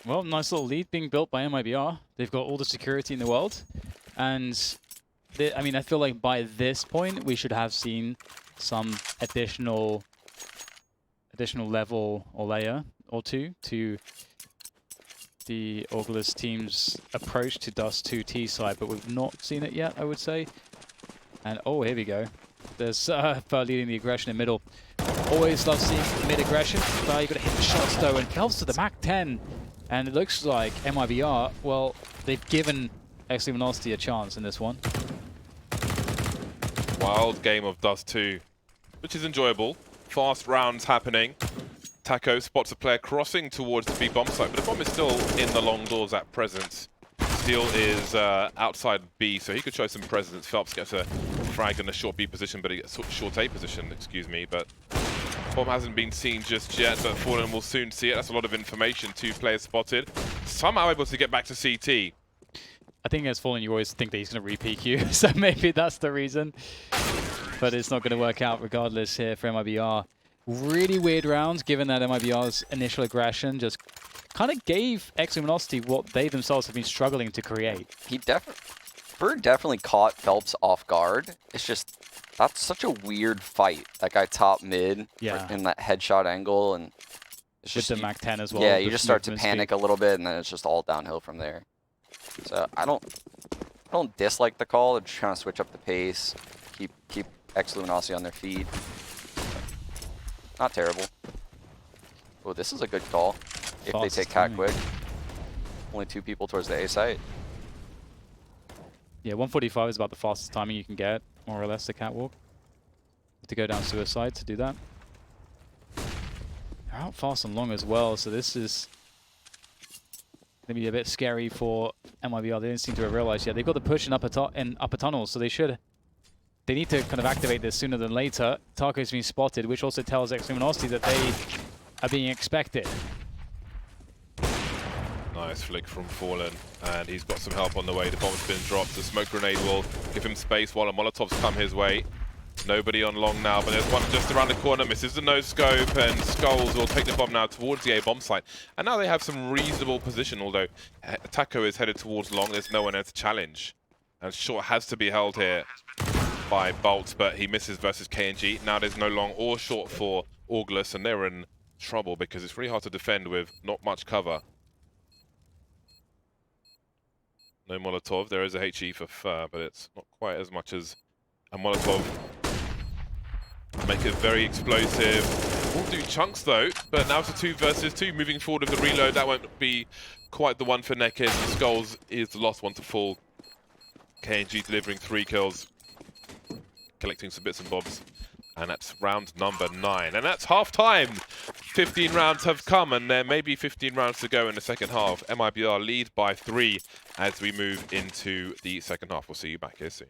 Well, nice little lead being built by MIBR. They've got all the security in the world. And, I feel like by this point, we should have seen some additional level or layer or two to the Augurless team's approach to Dust 2 T side, but we've not seen it yet, I would say. And, oh, here we go. There's Fer leading the aggression in middle. Always love seeing mid-aggression. Fer, you got to hit the shots though, and Phelps to the Mac 10. And it looks like MIBR, well, they've given ex-Luminosity a chance in this one. Wild game of Dust 2, which is enjoyable. Fast rounds happening. Taco spots a player crossing towards the B bomb site, but the bomb is still in the long doors at present. Steel is outside B, so he could show some presence. Phelps gets a frag in the short B position, but he gets short A position, excuse me. But bomb hasn't been seen just yet, but Fallen will soon see it. That's a lot of information. 2 players spotted. Somehow able to get back to CT. I think as Fallen, you always think that he's going to re-peek you, so maybe that's the reason. But it's not going to work out regardless here for MIBR. Really weird rounds, given that MIBR's initial aggression just kind of gave ex-Luminosity what they themselves have been struggling to create. Bird definitely caught Phelps off guard. It's just, that's such a weird fight. That guy top mid in that headshot angle, and it's with just the Mac 10 as well. Yeah, you just start to panic a little bit, and then it's just all downhill from there. So I don't dislike the call. They're just trying to switch up the pace, keep ex-Luminosity on their feet. Not terrible. Oh, this is a good call. If they take cat quick. Only 2 people towards the A site. Yeah, 145 is about the fastest timing you can get, more or less, the catwalk. To go down suicide to do that. They're out fast and long as well, so this is going to be a bit scary for MIBR. They didn't seem to have realized yet. They've got the push in upper tunnels, so they need to kind of activate this sooner than later. Taco's been spotted, which also tells ex-Luminosity that they are being expected. Nice flick from Fallen, and he's got some help on the way. The bomb's been dropped. The smoke grenade will give him space while the Molotovs come his way. Nobody on long now, but there's one just around the corner. Misses the no-scope, and Skulls will take the bomb now towards the A-bomb site. And now they have some reasonable position, although Taco is headed towards long. There's no one else to challenge. And short has to be held here by Bolt, but he misses versus KNG. Now there's no long or short for Augurless, and they're in trouble because it's really hard to defend with not much cover. No Molotov. There is a HE for Fer, but it's not quite as much as a Molotov. Make it very explosive. Will do chunks though, but now it's a 2 versus 2. Moving forward with the reload, that won't be quite the one for Naked. Skulls is the last one to fall. KNG delivering 3 kills. Collecting some bits and bobs. And that's round number 9. And that's half time. 15 rounds have come, and there may be 15 rounds to go in the second half. MIBR lead by 3 as we move into the second half. We'll see you back here soon.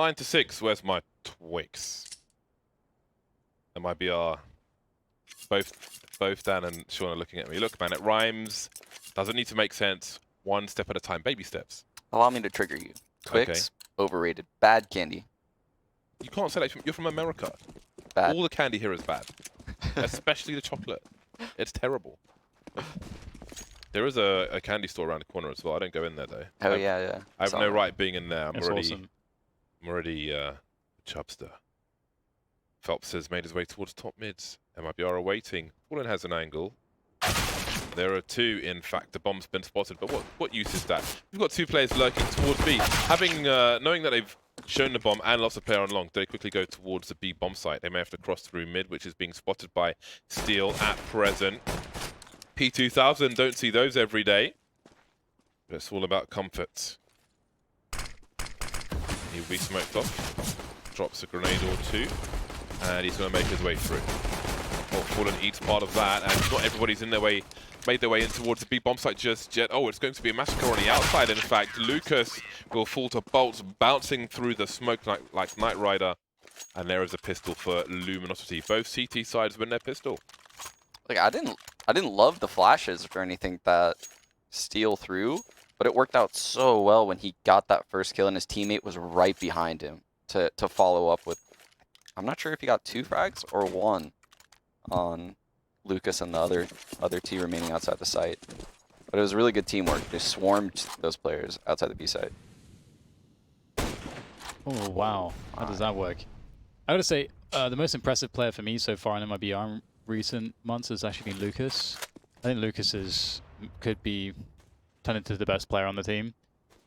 9-6. Where's my Twix? MIBR. Both Dan and Sean are looking at me. Look, man, it rhymes. Doesn't need to make sense. One step at a time. Baby steps. Allow me to trigger you. Twix, overrated. Bad candy. You can't say that. You're from America. Bad. All the candy here is bad. Especially the chocolate. It's terrible. There is a candy store around the corner as well. I don't go in there, though. Oh, yeah. I have no right being in there. I'm already a chubster. Phelps has made his way towards top mids. MIBR are waiting. Fallen has an angle. There are two, in fact. The bomb's been spotted, but what use is that? We've got two players lurking towards B. Having knowing that they've shown the bomb and lost a player on long, they quickly go towards the B bomb site. They may have to cross through mid, which is being spotted by Steel at present. P2000, don't see those every day. But it's all about comfort. He'll be smoked off. Drops a grenade or two. And he's going to make his way through. Well, Fallen eats part of that, and not everybody's made their way in towards the B bomb site just yet. Oh, it's going to be a massacre on the outside. In fact, Lucas will fall to bolts, bouncing through the smoke like Knight Rider. And there is a pistol for Luminosity. Both CT sides win their pistol. Like I didn't love the flashes or anything that Steel threw, but it worked out so well when he got that first kill and his teammate was right behind him to follow up with. I'm not sure if he got 2 frags or 1 on Lucas and the other T remaining outside the site. But it was really good teamwork. They swarmed those players outside the B site. Oh, wow. How does that work? I gotta say, the most impressive player for me so far in MIBR in recent months has actually been Lucas. I think Lucas could be turned into the best player on the team.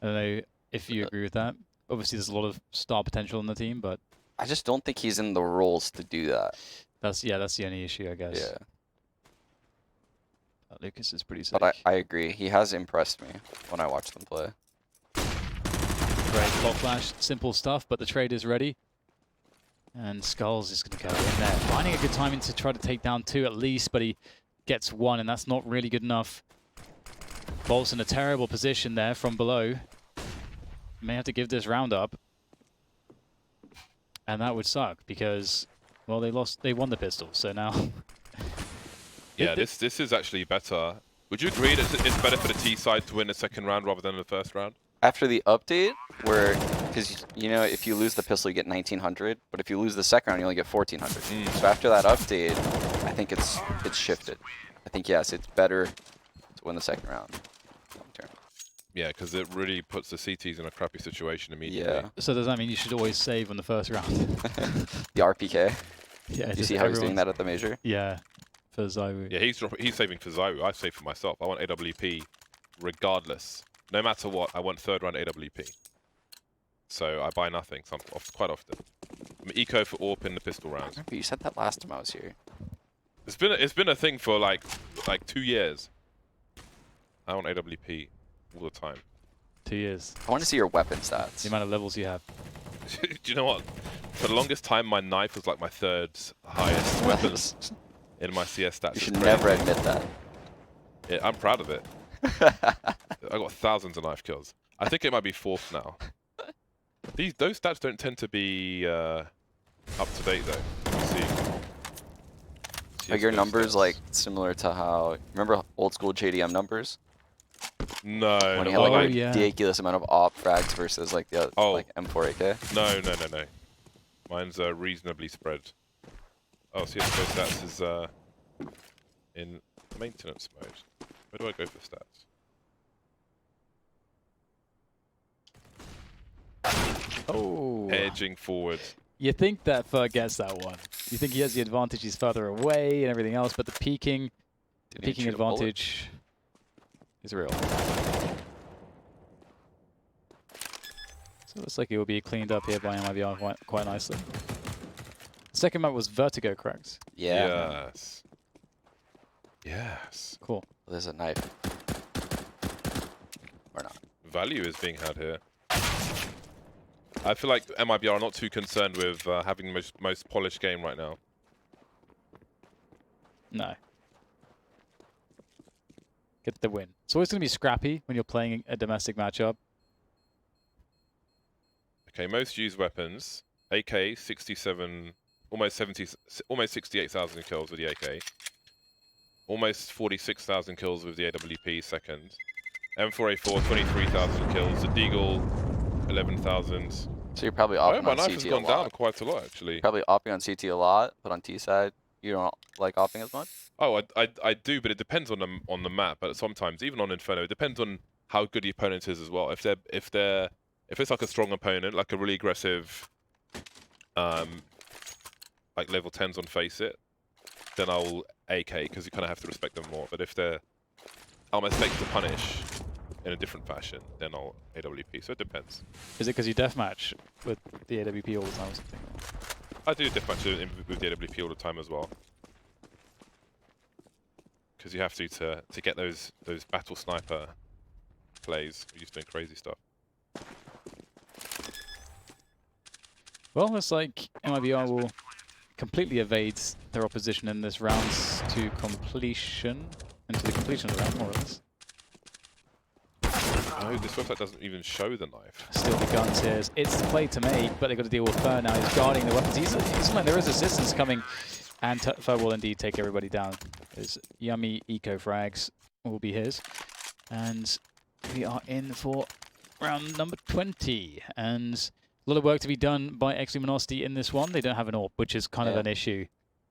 I don't know if you agree with that. Obviously, there's a lot of star potential in the team, but I just don't think he's in the roles to do that. that's the only issue, I guess. Yeah. Lucas is pretty sick. But I agree. He has impressed me when I watch them play. Great block flash, simple stuff, but the trade is ready. And Skulls is going to go in there, finding a good timing to try to take down 2 at least, but he gets 1, and that's not really good enough. Bolt's in a terrible position there from below. May have to give this round up. And that would suck because, well, they won the pistol, so now... Yeah, this is actually better. Would you agree that it's better for the T side to win the second round rather than the first round? After the update, because you know, if you lose the pistol, you get 1900, but if you lose the second round, you only get 1400. So after that update, I think it's shifted. I think yes, it's better to win the second round. Yeah, because it really puts the CTs in a crappy situation immediately. Yeah. So does that mean you should always save on the first round? The RPK. Yeah. You see how he's doing that at the major? Yeah. For Zywoo. Yeah, he's saving for Zywoo. I save for myself. I want AWP regardless. No matter what, I want third round AWP. So I buy nothing quite often. I'm eco for AWP in the pistol rounds. I remember you said that last time I was here. It's been a thing for like 2 years. I want AWP all the time. 2 years. I want to see your weapon stats. The amount of levels you have. Do you know what? For the longest time, my knife was like my 3rd highest weapon in my CS stats. You should never admit that. Yeah, I'm proud of it. I got thousands of knife kills. I think it might be 4th now. Those stats don't tend to be up to date though. Let's see. Are your numbers like similar to how? Remember old school JDM numbers? No. When you had like a ridiculous amount of op frags versus like the like M4 AK. No. Mine's reasonably spread. Oh, CSGO stats is in maintenance mode. Where do I go for stats? Oh. Edging forward. You think that Ferg gets that one. You think he has the advantage, he's further away and everything else, but the peeking advantage is real. So it looks like it will be cleaned up here by MIBR quite nicely. The second map was Vertigo, correct? Yeah. Yes. Cool. There's a knife. Or not. Value is being had here. I feel like MIBR are not too concerned with having the most polished game right now. No. Get the win. It's always going to be scrappy when you're playing a domestic matchup. Okay, most used weapons. AK 67, almost 68,000 kills with the AK. Almost 46,000 kills with the AWP second. M4A4 23,000 kills. The Deagle 11,000. So you're probably Oh, opting my on knife CT has a gone lot. down quite a lot actually. Probably opting on CT a lot, but on T side, you don't like opting as much? Oh, I do, but it depends on the map. But sometimes, even on Inferno, it depends on how good the opponent is as well. If it's like a strong opponent, like a really aggressive, like level 10s on FACEIT, then I'll AK because you kind of have to respect them more. But if I'll mistake to punish in a different fashion, then I'll AWP. So it depends. Is it because you deathmatch with the AWP all the time or something? I do deathmatch with the AWP all the time as well. Because you have to get those battle sniper plays. You're just doing crazy stuff. Well, looks like MIBR will completely evade their opposition in this round to completion. And to the completion of the round, more or less. Oh, this website doesn't even show the knife. Still the guns here. It's the play to make, but they've got to deal with Fur now. He's guarding the weapons. He's like there is assistance coming, and Fur will indeed take everybody down. His yummy eco frags will be his. And we are in for round number 20. And a lot of work to be done by ex-Luminosity in this one. They don't have an AWP, which is kind of an issue.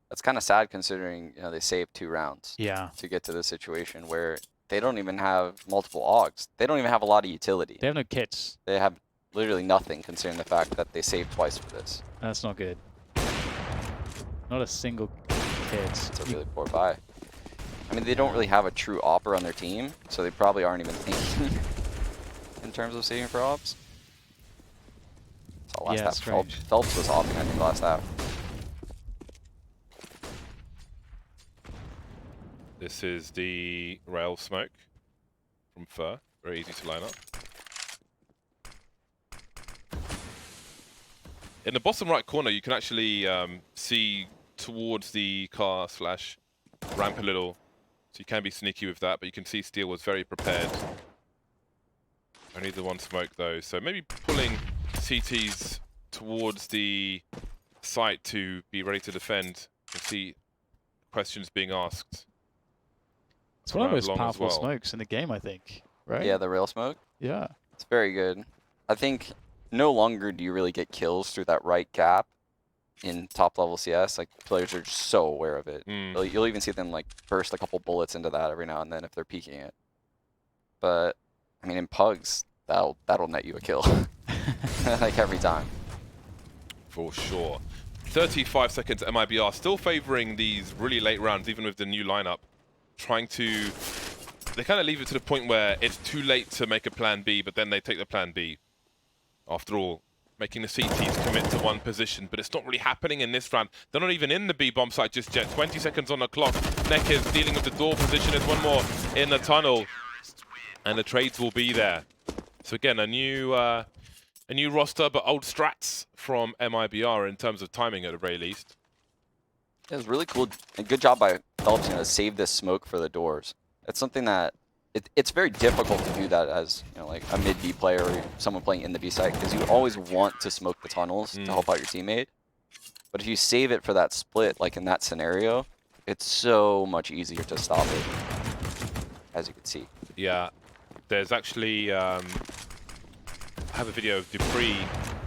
That's kind of sad considering they saved 2 rounds. Yeah. To get to this situation where they don't even have multiple AUGs. They don't even have a lot of utility. They have no kits. They have literally nothing considering the fact that they saved twice for this. That's not good. Not a single kit. It's a really poor buy. I mean, they don't really have a true AWPer on their team, so they probably aren't even thinking in terms of saving for AWPs. So last half, Phelps was AWPing, I think, last half. This is the rail smoke from Fur. Very easy to line up. In the bottom right corner, you can actually see towards the car / ramp a little. So you can be sneaky with that, but you can see Steel was very prepared. Only the one smoke though. So maybe pulling CTs towards the site to be ready to defend. You can see questions being asked. It's one of the most powerful smokes in the game, I think. Right? Yeah, the rail smoke? Yeah. It's very good. I think no longer do you really get kills through that right gap in top level CS. Like, players are just so aware of it. You'll even see them like burst a couple bullets into that every now and then if they're peeking it. But I mean, in pugs, that'll net you a kill. Like every time. For sure. 35 seconds MIBR, still favoring these really late rounds, even with the new lineup. They kind of leave it to the point where it's too late to make a plan B, but then they take the plan B. After all, making the CTs commit to one position, but it's not really happening in this round. They're not even in the B bomb site just yet. 20 seconds on the clock. Neck is dealing with the door position. There's one more in the tunnel, and the trades will be there. So again, a new roster, but old strats from MIBR in terms of timing at the very least. It was really cool. A good job by Phelps to save this smoke for the doors. It's something that it's very difficult to do that as like a mid B player or someone playing in the B site, because you always want to smoke the tunnels to help out your teammate. But if you save it for that split, like in that scenario, it's so much easier to stop it, as you can see. Yeah, there's actually I have a video of Dupree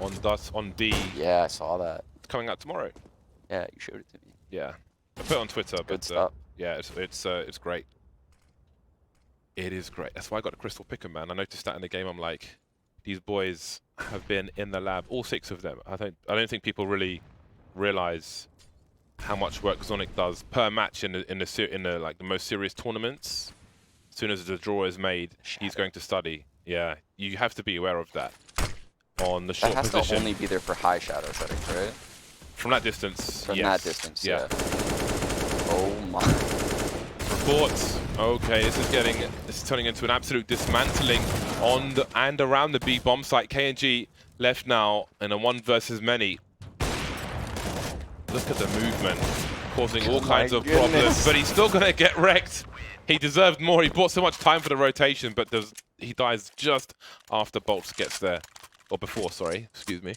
on D. Yeah, I saw that. It's coming out tomorrow. Yeah, you showed it to me. Yeah, I put it on Twitter, good stuff. Yeah, it's great. It is great. That's why I got the Crystal Picker, man. I noticed that in the game. I'm like, these boys have been in the lab, all 6 of them. I don't think people really realize how much work Zonic does per match in the like the most serious tournaments. As soon as the draw is made, he's going to study. Yeah, you have to be aware of that. On the short position. That has to only be there for high shadow settings, right? From that distance, From that distance, yeah. Oh my. Reports. Okay, this is turning into an absolute dismantling on and around the B bomb site. KNG left now in a 1 versus many. Look at the movement, causing all kinds of problems, but he's still gonna get wrecked. He deserved more. He bought so much time for the rotation, but he dies just after Bolts gets there. Or before, sorry. Excuse me.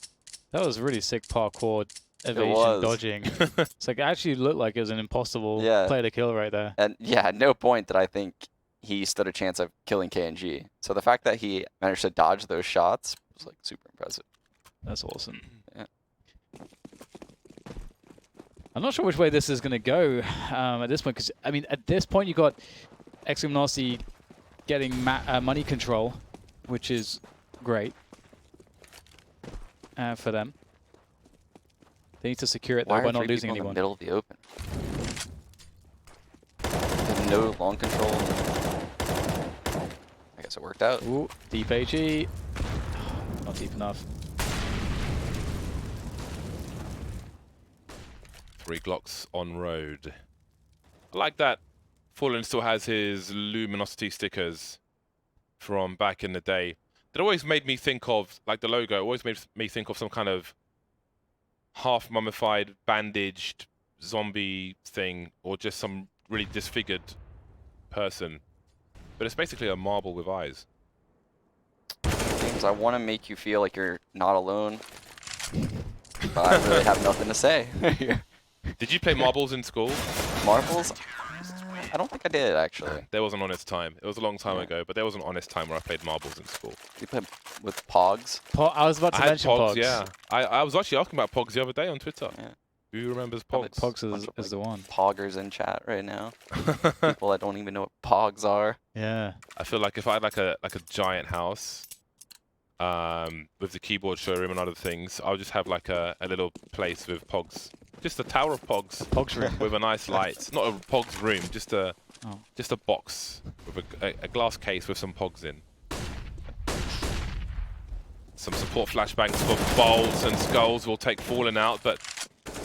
That was really sick parkour evasion dodging. It's like it actually looked like it was an impossible play to kill right there. And yeah, at no point did I think he stood a chance of killing KNG. So the fact that he managed to dodge those shots was like super impressive. That's awesome. Yeah. I'm not sure which way this is going to go at this point, because I mean, at this point you got ex-Luminosity getting money control, which is great for them. They need to secure it though by not losing anyone. In the middle of the open. No long control. I guess it worked out. Ooh, deep AG. Not deep enough. 3 Glocks on road. I like that Fallen still has his Luminosity stickers from back in the day. It always made me think of, like the logo, always made me think of some kind of half mummified, bandaged zombie thing, or just some really disfigured person. But it's basically a marble with eyes. James, I want to make you feel like you're not alone, but I really have nothing to say. Did you play marbles in school? Marbles? I don't think I did, actually. There was an honest time. It was a long time ago, but there was an honest time where I played marbles in school. You played with Pogs? I was about to mention Pogs. Yeah. I was actually asking about Pogs the other day on Twitter. Yeah. Who remembers Pogs? Pogs is the one. Poggers in chat right now. People that don't even know what Pogs are. Yeah. I feel like if I had like a giant house, with the keyboard showroom and other things, I'll just have like a little place with Pogs. Just a tower of Pogs. Pogs room. With a nice light. Not a Pogs room, just a box with a glass case with some Pogs in. Some support flashbangs for bolts and skulls will take Fallen out, but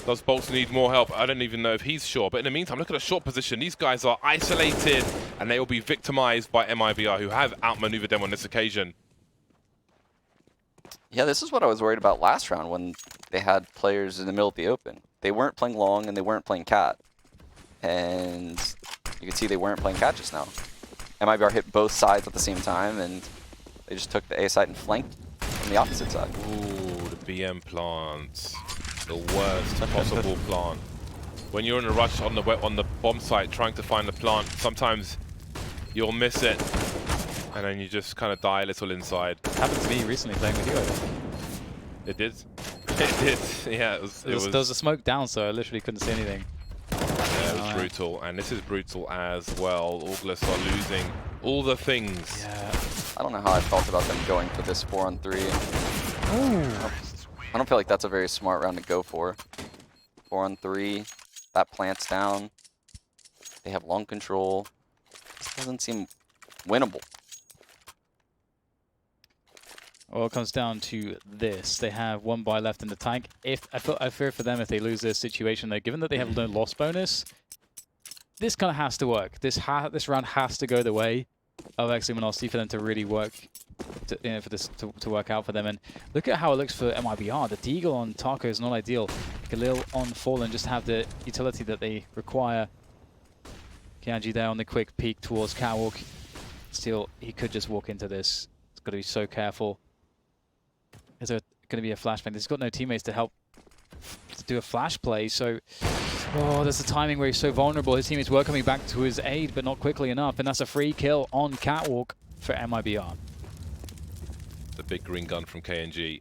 does Bolts need more help? I don't even know if he's sure. But in the meantime, look at the short position. These guys are isolated, and they will be victimized by MIBR, who have outmaneuvered them on this occasion. Yeah, this is what I was worried about last round when they had players in the middle of the open. They weren't playing long and they weren't playing cat. And you can see they weren't playing cat just now. MIBR hit both sides at the same time, and they just took the A side and flanked from the opposite side. Ooh, the BM plant. The worst possible plant. When you're in a rush on the bomb site trying to find the plant, sometimes you'll miss it. And then you just kind of die a little inside. Happened to me recently playing with you, I think. It did? It did. Yeah, there was a smoke down, so I literally couldn't see anything. Yeah, it was brutal. And this is brutal as well. Auglis are losing all the things. Yeah. I don't know how I felt about them going for this 4-on-3. I don't feel like that's a very smart round to go for. 4-on-3. That plant's down. They have long control. This doesn't seem winnable. Well, it comes down to this. They have 1 buy left in the tank. I fear for them if they lose this situation, though, given that they have no loss bonus, this kind of has to work. This round has to go the way of ex-Luminosity for them to really work, for this to work out for them. And look at how it looks for MIBR. The Deagle on Taco is not ideal. Galil on Fallen just have the utility that they require. Kianji there on the quick peek towards Catwalk. Still, he could just walk into this. He's got to be so careful. Is there going to be a flashbang? He's got no teammates to help to do a flash play, so there's the timing where he's so vulnerable. His teammates were coming back to his aid, but not quickly enough, and that's a free kill on Catwalk for MIBR. The big green gun from KNG.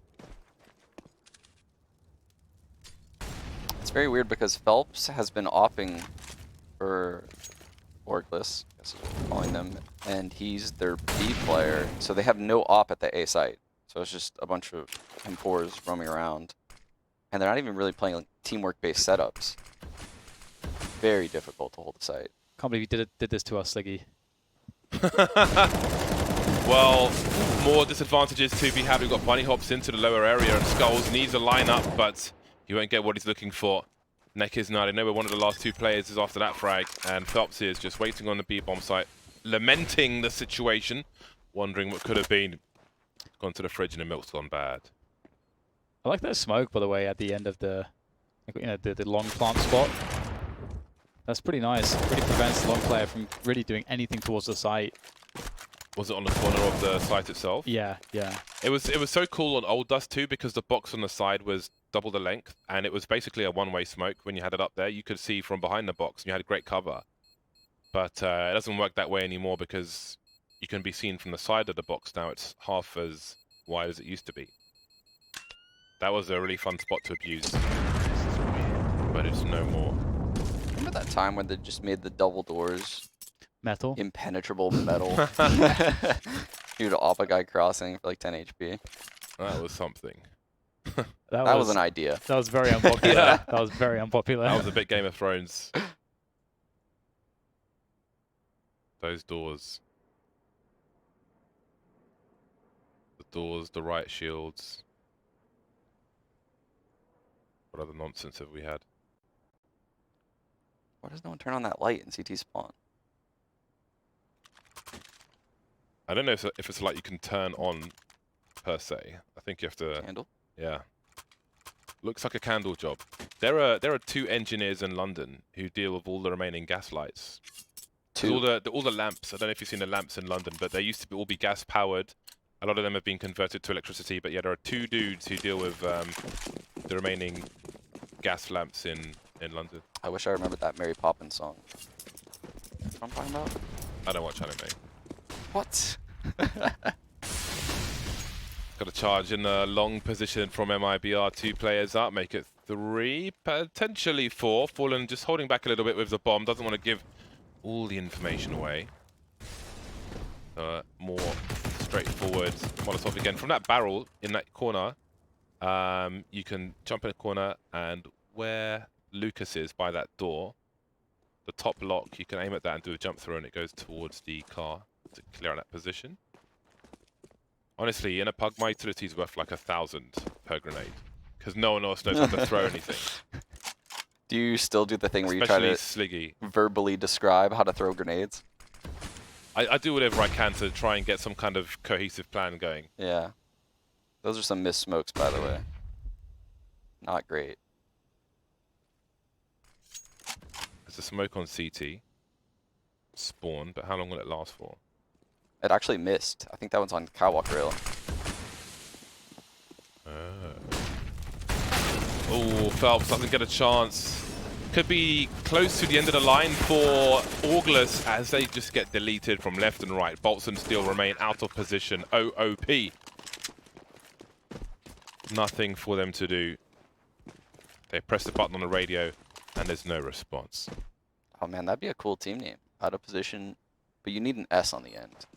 It's very weird because Phelps has been opping for Orglis, I guess is what we're calling them, and he's their B player, so they have no op at the A site. So it's just a bunch of M4s roaming around. And they're not even really playing like, teamwork-based setups. Very difficult to hold the site. Can't believe you did this to us, Sliggy. Well, more disadvantages to be had. We've got Bunny Hops into the lower area, and Skulls needs a lineup, but he won't get what he's looking for. Neck is not. I know one of the last 2 players is after that frag, and Phelps is just waiting on the B-bomb site, lamenting the situation, wondering what could have been. Gone to the fridge and the milk's gone bad. I like that smoke, by the way, at the end of the long plant spot. That's pretty nice. It really prevents the long player from really doing anything towards the site. Was it on the corner of the site itself? Yeah, yeah. It was so cool on Old Dust too, because the box on the side was double the length, and it was basically a one-way smoke. When you had it up there, you could see from behind the box, and you had great cover. But it doesn't work that way anymore, because you can be seen from the side of the box now. It's half as wide as it used to be. That was a really fun spot to abuse, but it's no more. Remember that time when they just made the double doors Metal? impenetrable metal? Due to Oppa guy crossing for like 10 HP. That was something. That was an idea. That was very unpopular. Yeah. That was very unpopular. That was a bit Game of Thrones. Those doors. The doors, the right shields. What other nonsense have we had? Why does no one turn on that light in CT spawn? I don't know if it's a light you can turn on per se. I think you have to. Candle? Yeah. Looks like a candle job. There are 2 engineers in London who deal with all the remaining gas lights. 2? All the lamps. I don't know if you've seen the lamps in London, but they used to all be gas powered. A lot of them have been converted to electricity, but yeah, there are 2 dudes who deal with the remaining gas lamps in London. I wish I remembered that Mary Poppins song. That's what I'm talking about? I don't watch anime. What? Got a charge in a long position from MIBR. 2 players up, make it 3, potentially 4. Fallen just holding back a little bit with the bomb. Doesn't want to give all the information away. More straightforward Molotov again. From that barrel in that corner, you can jump in a corner, and where Lucas is by that door, the top lock, you can aim at that and do a jump through, and it goes towards the car to clear out that position. Honestly, in a pug, my utility is worth like 1,000 per grenade, because no one else knows how to throw anything. Do you still do the thing where Especially you try to Sliggy. verbally describe how to throw grenades? I do whatever I can to try and get some kind of cohesive plan going. Yeah. Those are some missed smokes, by the way. Not great. There's a smoke on CT. Spawn, but how long will it last for? It actually missed. I think that one's on catwalk rail. Oh, Phelps doesn't get a chance. Could be close to the end of the line for August as they just get deleted from left and right. Bolts and Steel remain out of position. OOP. Nothing for them to do. They press the button on the radio and there's no response. Oh man, that'd be a cool team name. Out of position, but you need an S on the end.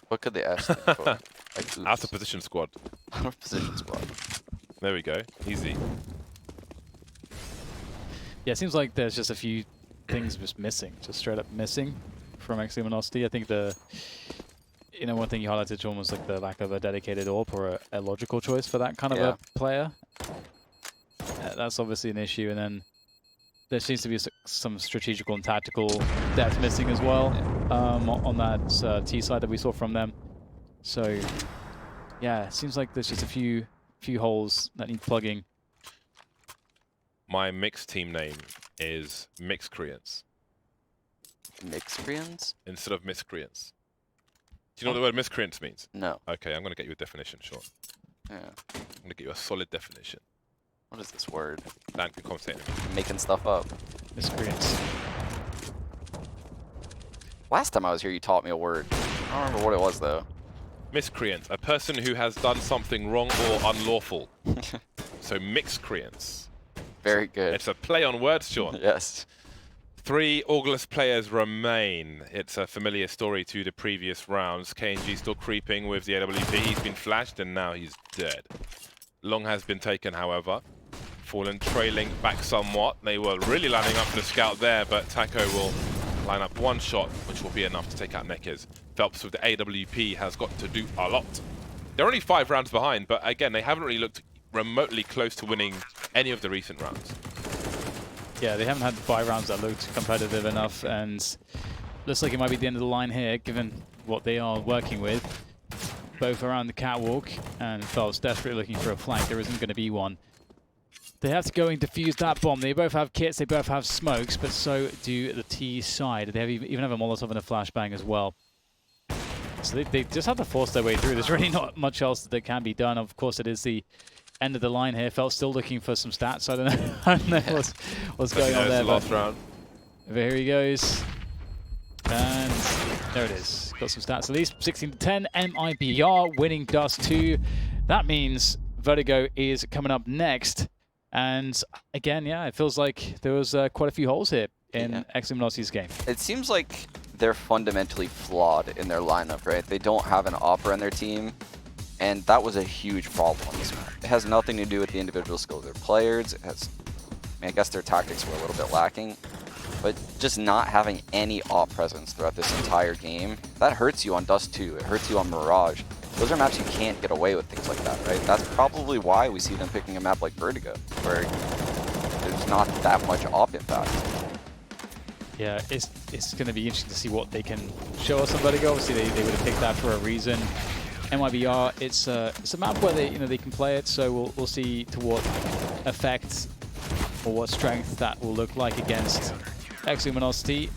What could the S stand for? Like, Out of position squad. Out of position squad. There we go. Easy. Yeah, it seems like there's just a few things just missing, just straight up missing from ex-Luminosity. I think one thing you highlighted, John, was like the lack of a dedicated AWP or a logical choice for that kind of a player. That's obviously an issue, and then there seems to be some strategical and tactical depth missing as well on that T side that we saw from them. So, yeah, it seems like there's just a few holes that need plugging. My mixed team name is Mixcreants. Mixcreants? Instead of Miscreants. Do you know what the word miscreants means? No. Okay, I'm going to get you a definition, Sean. Yeah. I'm going to get you a solid definition. What is this word? Dan can commentate. I'm making stuff up. Miscreants. Last time I was here, you taught me a word. I don't remember what it was, though. Miscreant, a person who has done something wrong or unlawful. So Mixcreants. Very good. It's a play on words, Sean. Yes. 3 August players remain. It's a familiar story to the previous rounds. KNG still creeping with the AWP. He's been flashed and now he's dead. Long has been taken, however. Fallen trailing back somewhat. They were really lining up for the scout there, but Taco will line up one shot, which will be enough to take out Neckers. Phelps with the AWP has got to do a lot. They're only 5 rounds behind, but again, they haven't really looked remotely close to winning any of the recent rounds. Yeah, they haven't had 5 rounds that looked competitive enough, and looks like it might be the end of the line here, given what they are working with. Both around the catwalk, and Phelps desperately looking for a flank. There isn't going to be one. They have to go and defuse that bomb. They both have kits, they both have smokes, but so do the T side. They have even have a Molotov and a flashbang as well. So they just have to force their way through. There's really not much else that can be done. Of course, it is the end of the line here. Felt still looking for some stats. I don't know, I don't know what's going on there. Last round. But here he goes. And there it is. Got some stats at least. 16 to 10. MIBR winning Dust 2. That means Vertigo is coming up next. And again, yeah, it feels like there was quite a few holes here in ex-Luminosity's game. It seems like they're fundamentally flawed in their lineup, right? They don't have an Opera in their team, and that was a huge problem on this map. It has nothing to do with the individual skill of their players. It has, I mean, I guess their tactics were a little bit lacking, but just not having any Op presence throughout this entire game, that hurts you on Dust 2. It hurts you on Mirage. Those are maps you can't get away with things like that, right? That's probably why we see them picking a map like Vertigo, where there's not that much Op impact. Yeah, it's going to be interesting to see what they can show us on Vertigo. Obviously, they would have picked that for a reason. MIBR, it's a map where they can play it, so we'll see to what effect or what strength that will look like against ex-Luminosity.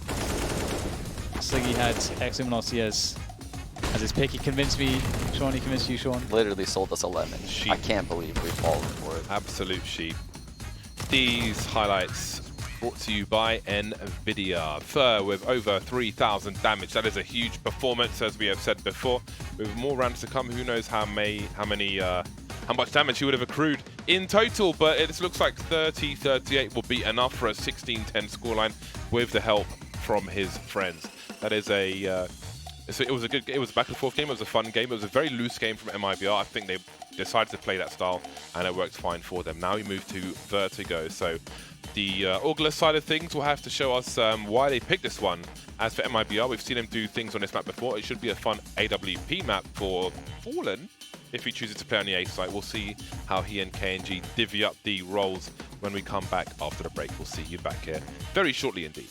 Sliggy had ex-Luminosity as his pick. He convinced me. Sean, he convinced you, Sean? Literally sold us a lemon. Sheep. I can't believe we've fallen for it. Absolute sheep. These highlights brought to you by NVIDIA. Fur with over 3,000 damage. That is a huge performance, as we have said before. With more rounds to come, who knows how much damage he would have accrued in total. But it looks like 30-38 will be enough for a 16-10 scoreline with the help from his friends. That is it was a back and forth game. It was a fun game. It was a very loose game from MIBR. I think they decided to play that style, and it worked fine for them. Now we move to Vertigo. So the Augulus side of things will have to show us why they picked this one. As for MIBR, we've seen him do things on this map before. It should be a fun AWP map for Fallen if he chooses to play on the A side. We'll see how he and KNG divvy up the roles when we come back after the break. We'll see you back here very shortly indeed.